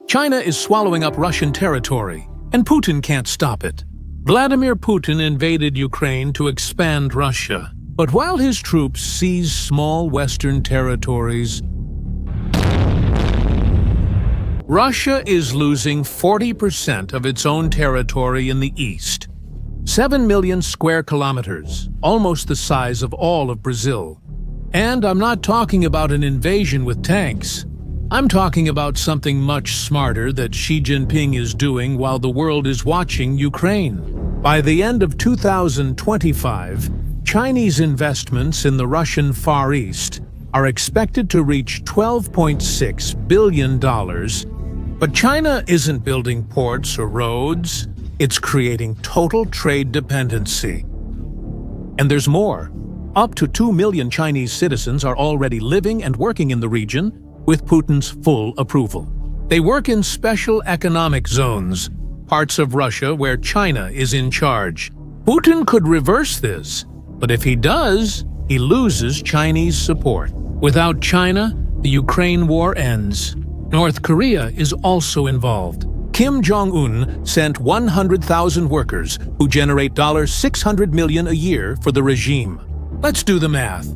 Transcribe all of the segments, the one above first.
China is swallowing up Russian territory, and Putin can't stop it. Vladimir Putin invaded Ukraine to expand Russia. But while his troops seize small Western territories, Russia is losing 40% of its own territory in the east. 7 million square kilometers, almost the size of all of Brazil. And I'm not talking about an invasion with tanks. I'm talking about something much smarter that Xi Jinping is doing while the world is watching Ukraine. By the end of 2025, Chinese investments in the Russian Far East are expected to reach $12.6 billion. But China isn't building ports or roads, it's creating total trade dependency. And there's more. Up to 2 million Chinese citizens are already living and working in the region with Putin's full approval. They work in special economic zones, parts of Russia where China is in charge. Putin could reverse this, but if he does, he loses Chinese support. Without China, the Ukraine war ends. North Korea is also involved. Kim Jong-un sent 100,000 workers who generate $600 million a year for the regime. Let's do the math.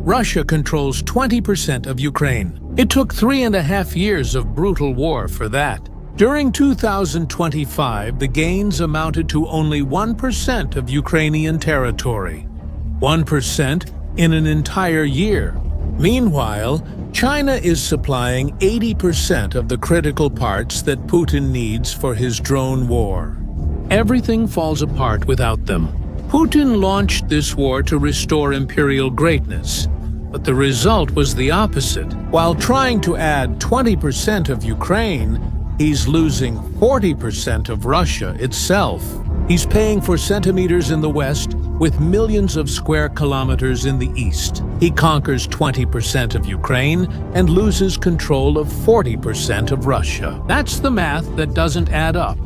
Russia controls 20% of Ukraine. It took 3.5 years of brutal war for that. During 2025, the gains amounted to only 1% of Ukrainian territory. 1% in an entire year. Meanwhile, China is supplying 80% of the critical parts that Putin needs for his drone war. Everything falls apart without them. Putin launched this war to restore imperial greatness, but the result was the opposite. While trying to add 20% of Ukraine, he's losing 40% of Russia itself. He's paying for centimeters in the west with millions of square kilometers in the east. He conquers 20% of Ukraine and loses control of 40% of Russia. That's the math that doesn't add up.